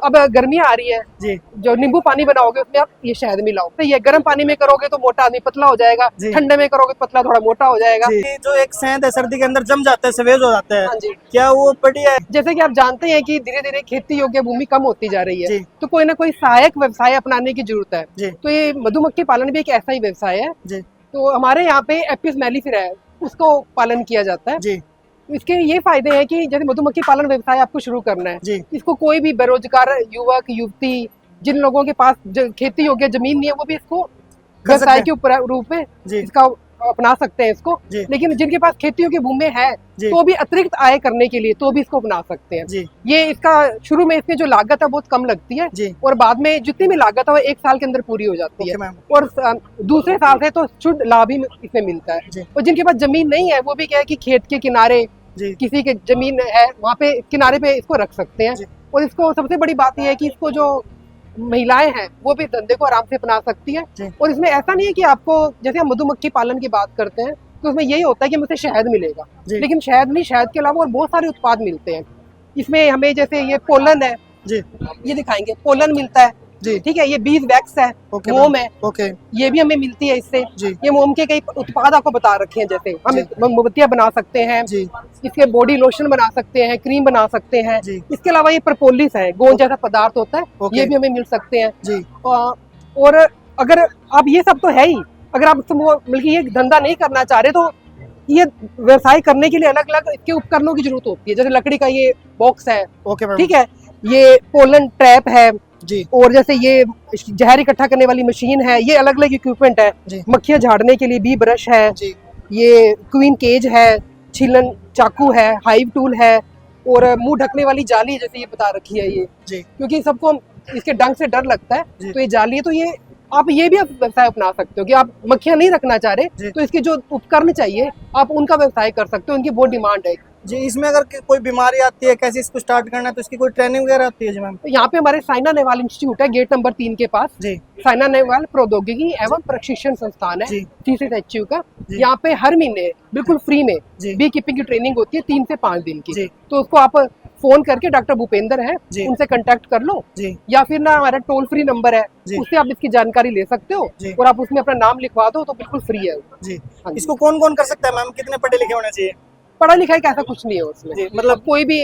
अब गर्मियाँ आ रही है जी जो नींबू पानी बनाओगे उसमें आप ये शहद मिलाओ, तो ये गर्म पानी में करोगे तो मोटा आदमी पतला हो जाएगा, जी। ठंडे में करोगे तो पतला थोड़ा मोटा हो जाएगा। जी जो एक शहद है सर्दी के अंदर जम जाता है, सफेद हो जाता है, हाँ जी। क्या वो बढ़िया है? जैसे कि आप जानते हैं कि धीरे धीरे खेती योग्य भूमि कम होती जा रही है, जी तो कोई ना कोई सहायक व्यवसाय अपनाने की जरूरत है। जी तो ये मधुमक्खी पालन भी एक ऐसा ही व्यवसाय है। जी तो हमारे यहाँ पे एपिस मेलिफेरा है, उसको पालन किया जाता है। जी इसके ये फायदे हैं कि जैसे मधुमक्खी पालन व्यवसाय आपको शुरू करना है, जी इसको कोई भी बेरोजगार युवक युवती, जिन लोगों के पास खेती योग्य जमीन नहीं है, वो भी इसको कर सकते व्यवसाय हैं। के रूप में जी इसका अपना सकते हैं इसको। जी लेकिन जिनके पास खेती योग्य भूमि है जी तो भी अतिरिक्त आय करने के लिए तो भी इसको अपना सकते हैं। जी ये इसका शुरू में इसमें जो लागत है बहुत कम लगती है, जी और बाद में जितनी भी लागत है वो 1 साल के अंदर पूरी हो जाती है, ओके मैम। और दूसरे साल से तो शुद्ध लाभ ही इसमें मिलता है। जी और जिनके पास जमीन नहीं है वो भी क्या है कि खेत के किनारे जी किसी के जमीन है वहाँ पे किनारे पे इसको रख सकते हैं। जी और इसको सबसे बड़ी बात यह है कि इसको जो महिलाएं हैं वो भी धंधे को आराम से अपना सकती है। जी और इसमें ऐसा नहीं है कि आपको, जैसे हम मधुमक्खी पालन की बात करते हैं तो उसमें यही होता है कि मुझे शहद मिलेगा, जी लेकिन शहद नहीं, शहद के अलावा और बहुत सारे उत्पाद मिलते हैं इसमें हमें। जैसे ये पोलन है, जी ये दिखाएंगे, पोलन मिलता है, जी ठीक है। ये बीज वैक्स है, ओके मोम है, ओके ये भी हमें मिलती है इससे। जी ये मोम के कई उत्पाद आपको बता रखे हैं, जैसे हम जी। मोमबत्तियां बना सकते हैं, जी इसके बॉडी लोशन बना सकते हैं, क्रीम बना सकते हैं। जी इसके अलावा ये प्रपोलिस है, गोंद जैसा पदार्थ होता है, ओके। ये भी हमें मिल सकते हैं। जी और अगर आप, ये सब तो है ही, अगर आप बल्कि ये धंधा नहीं करना चाह रहे तो ये व्यवसाय करने के लिए अलग अलग इसके उपकरणों की जरूरत होती है। जैसे लकड़ी का ये बॉक्स है, ओके मैम। ठीक है, ये पोलन ट्रैप है, जी और जैसे ये जहर इकट्ठा करने वाली मशीन है, ये अलग अलग इक्विपमेंट है। जी मक्खियां झाड़ने के लिए बी ब्रश है, जी ये क्वीन केज है, छीलन चाकू है, हाइव टूल है, और मुंह ढकने वाली जाली जैसे ये बता रखी है ये, जी क्योंकि सबको इसके डंक से डर लगता है, जी। तो ये जाली है। तो ये आप ये भी आप व्यवसाय अपना सकते हो कि आप मक्खियां नहीं रखना चाह जी। रहे तो इसके जो उपकरण चाहिए आप उनका व्यवसाय कर सकते हो, उनकी बहुत डिमांड है। जी इसमें अगर कोई बीमारी आती है, कैसे इसको स्टार्ट करना है, तो इसकी कोई ट्रेनिंग वगैरह होती है? जी मैम। तो यहाँ पे हमारे साइना नेहवाल इंस्टीट्यूट है, गेट नंबर 3 के पास। जी साइना नेहवाल प्रौद्योगिकी एवं प्रशिक्षण संस्थान है, जी CCSHU का। जी। यहाँ पे हर महीने बिल्कुल फ्री में जी बी कीपिंग की ट्रेनिंग होती है 3 से 5 दिन की। जी तो उसको आप फोन करके, डॉक्टर भूपेंद्र है, जी। उनसे कांटेक्ट कर लो, जी या फिर ना हमारा टोल फ्री नंबर है, जी। उससे आप इसकी जानकारी ले सकते हो, जी। और आप उसमें अपना नाम लिखवा दो तो बिल्कुल फ्री है। जी हाँ जी। इसको कौन कौन कर सकता है मैम? कितने पढ़े लिखे होने चाहिए? पढ़ा लिखा का ऐसा कुछ नहीं है उसमें, जी मतलब कोई भी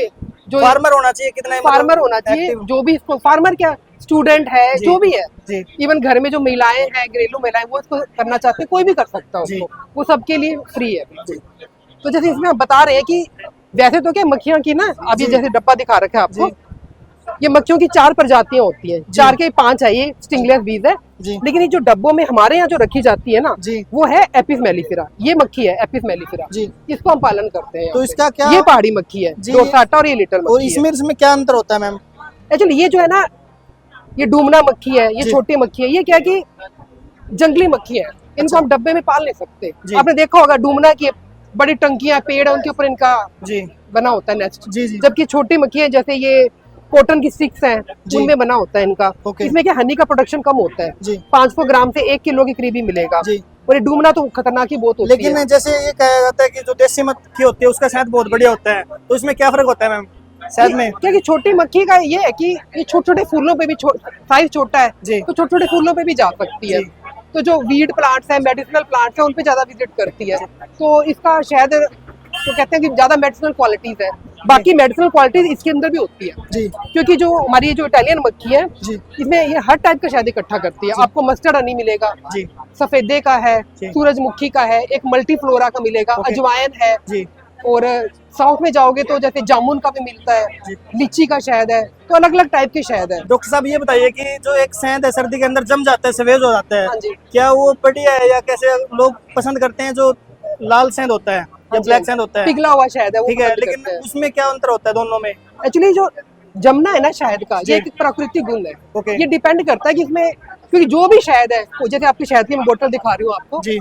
जो फार्मर होना चाहिए? कितना फार्मर होना चाहिए, active? जो भी इसको, फार्मर क्या, स्टूडेंट है, जी। जो भी है, जी इवन घर में जो महिलाएं हैं, घरेलू महिलाएं, वो इसको करना चाहते हैं, कोई भी कर सकता है जी। उसको, वो सबके लिए फ्री है। तो जैसे इसमें हम बता रहे हैं कि वैसे तो क्या मक्खियां की ना, अब ये जी। जैसे डब्बा दिखा रखा है आपको, जी ये मक्खियों की 4 प्रजातियां होती हैं, 4 के 5 है, ये स्टिंगलेस बीज है। जी लेकिन ये जो डब्बों में हमारे यहाँ जो रखी जाती है ना, जी वो है एपिस मेलिफेरा, ये मक्खी है एपिस मेलिफेरा, जी इसको हम पालन करते हैं। तो यहाँ इसका पे। क्या, ये पहाड़ी मक्खी है, जी। डोरसाटा, और ये लिटिल और मक्खी इसमें इसमें क्या अंतर होता है मैम? है। एक्चुअली ये जो है ना, ये डूमना मक्खी है, ये जी। छोटी मक्खी है, ये क्या है कि जंगली मक्खी है, इनको अच्छा। हम डब्बे में पाल नहीं सकते। जी। आपने देखा होगा डूमना की बड़ी टंकियां, पेड़ है, उनके ऊपर इनका जी बना होता है नेस्ट। जी जी जबकि छोटी मक्खी है, जैसे ये कॉटन की स्टिक्स हैं, जी। उनमें बना होता है इनका। ओके। इसमें क्या हनी का प्रोडक्शन कम होता है, जी 500 ग्राम से 1 किलो के करीब ही मिलेगा। जी और ये डूमना तो खतरनाक ही बहुत होती लेकिन है। जैसे ये कहा जाता है कि जो देसी मक्खी होती है उसका शहद बहुत बढ़िया होता है, तो इसमें क्या फर्क होता है मैम शहद में? क्या कि छोटी मक्खी का ये है कि ये छोटे छोटे फूलों पे भी, साइज छोटा है जी तो छोटे छोटे फूलों पे भी जा सकती है। जी। तो जो वीड प्लांट्स है, मेडिसिनल प्लांट्स है, उन पे ज्यादा विजिट करती है, तो इसका शायद तो कहते हैं कि ज्यादा मेडिसिनल क्वालिटीज है। बाकी मेडिसिनल क्वालिटीज इसके अंदर भी होती है, जी क्योंकि जो हमारी जो इटालियन मक्खी है, जी इसमें ये हर टाइप का शहद इकट्ठा करती है। आपको मस्टर्ड हनी मिलेगा, जी सफेदे का है, जी। सूरजमुखी का है, एक मल्टी फ्लोरा का मिलेगा, ओके। अजवाइन है, जी और साउथ में जाओगे तो जैसे जामुन का भी मिलता है, जी। लीची का शहद है, तो अलग अलग टाइप के शहद है। डॉक्टर साहब ये बताइए कि जो एक शहद है सर्दी के अंदर जम जाता है, सफेद हो जाता है, हाँ जी। क्या वो बढ़िया है या कैसे? लोग पसंद करते हैं जो लाल शहद होता है या ब्लैक शहद होता है, पिघला हुआ शहद है, वो ठीक है, पसंद लेकिन करते हैं। उसमें क्या अंतर होता है दोनों में? एक्चुअली जो जमना है ना शहद का, जी। ये एक प्राकृतिक गुण है। ओके। ये डिपेंड करता है कि इसमें, क्योंकि जो भी शहद है, जैसे आपकी शहद की मैं बोतल दिखा रही हूँ आपको, जी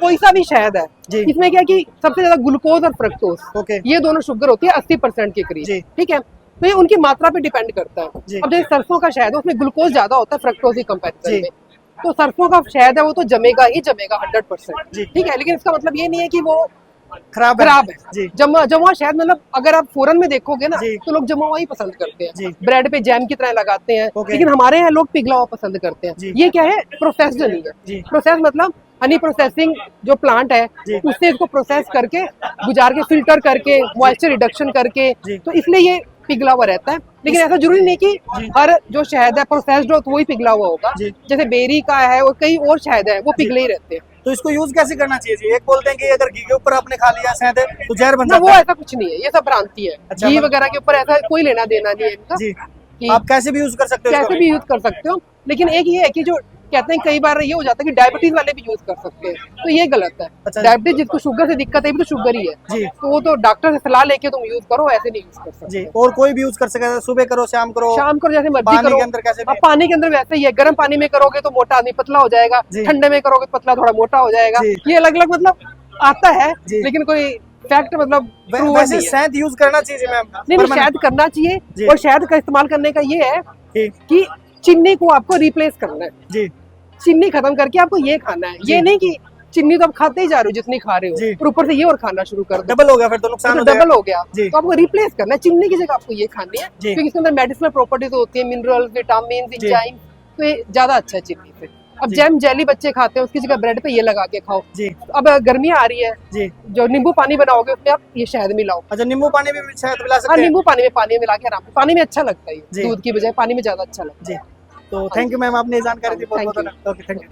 कोई सा भी शहद है, जी इसमें क्या है कि सबसे ज्यादा ग्लूकोज और फ्रक्टोज, ओके ये दोनों शुगर होती है 80% के करीब, जी। ठीक है। तो ये उनकी मात्रा पे डिपेंड करता है। जी। अब जैसे सरसों का शहद है, उसमें ग्लूकोज ज्यादा होता है फ्रक्टोज की कंपैरिजन जी। में, तो सरसों का शहद है वो तो जमेगा ही जमेगा 100%, जी। ठीक है। लेकिन इसका मतलब ये नहीं है कि वो खराब खराब है। जी जमा शहद मतलब अगर आप फॉरेन में देखोगे ना जी। तो लोग जमा हुआ ही पसंद करते जी। हैं, ब्रेड पे जैम की तरह लगाते हैं। ओके। लेकिन हमारे यहाँ लोग पिघला हुआ पसंद करते हैं। जी। ये क्या है, प्रोसेस्ड नहीं जी। है। प्रोसेस मतलब हनी प्रोसेसिंग जो प्लांट है जी। उससे इसको प्रोसेस करके गुजार के फिल्टर करके मॉइस्चर रिडक्शन करके, जी। तो इसलिए ये पिघला हुआ रहता है। लेकिन ऐसा जरूरी नहीं कि जी। हर जो शहद है प्रोसेस्ड हो तो वही पिघला हुआ होगा। जी। जैसे बेरी का है और कई और शहद है वो जी। पिघले ही रहते हैं। तो इसको यूज कैसे करना चाहिए जी? एक बोलते हैं कि अगर घी के ऊपर आपने खा लिया शहद तो जहर बन ना वो जाता है। ऐसा कुछ नहीं है, ये सब भ्रांति है। अच्छा, घी मतलब- वगैरह के ऊपर ऐसा कोई लेना देना नहीं है इनका जी। कि आप कैसे भी यूज कर सकते हो कैसे भी यूज कर सकते हो। लेकिन एक ये है कि जो कहते हैं कई बार ये हो जाता है कि डायबिटीज वाले भी यूज कर सकते हैं, तो ये गलत है। अच्छा। डायबिटीज जिसको शुगर से दिक्कत है वो तो शुगर ही है, जी। तो वो तो डॉक्टर से सलाह लेके तुम यूज करो, ऐसे नहीं यूज कर सकते। जी। और कोई भी यूज कर सकता है, सुबह करो शाम करो शाम को जैसे मर्जी पानी करो। के अंदर कैसे भी? अब पानी के अंदर वैसे ही है, गर्म पानी में करोगे तो मोटा आदमी पतला हो जाएगा, जी। ठंडे में करोगे तो पतला थोड़ा मोटा हो जाएगा। जी। ये अलग अलग मतलब आता है, जी। लेकिन कोई फैक्ट मतलब proven वैसे नहीं है। शहद यूज करना चाहिए मैम? नहीं शहद करना चाहिए। जी। और शहद का इस्तेमाल करने का ये है जी। कि चीनी को आपको रिप्लेस करना है। जी। चीनी खत्म करके आपको ये खाना है। जी। ये नहीं कि चीनी तो आप खाते ही जा रहे हो जितनी खा रहे जी। हो, और ऊपर से ये और खाना शुरू कर दो, डबल हो गया फिर तो नुकसान तो हो जाएगा। डबल हो गया। जी। तो आपको रिप्लेस करना है, चीनी की जगह आपको ये खानी है, जी। क्योंकि इसके अंदर मेडिसिनल प्रॉपर्टीज होती है, मिनरल्स, विटामिन, जी। एंजाइम, तो ये ज्यादा अच्छा है चीनी से। अब जी। जैम जेली बच्चे खाते हैं, उसकी जगह ब्रेड पे ये लगा के खाओ। जी। अब गर्मियाँ आ रही है, जी। जो नींबू पानी बनाओगे उसमें आप ये शहद मिलाओ। अच्छा, नींबू पानी में भी शहद मिला हाँ, सकते हैं? नींबू पानी में मिला के आराम से, पानी में अच्छा लगता है ये, जी। दूध की बजाय पानी में ज्यादा अच्छा लगता है। जी। तो थैंक यू मैम, आपने ये जानकारी दी बहुत Thank बहुत। Okay, thank you.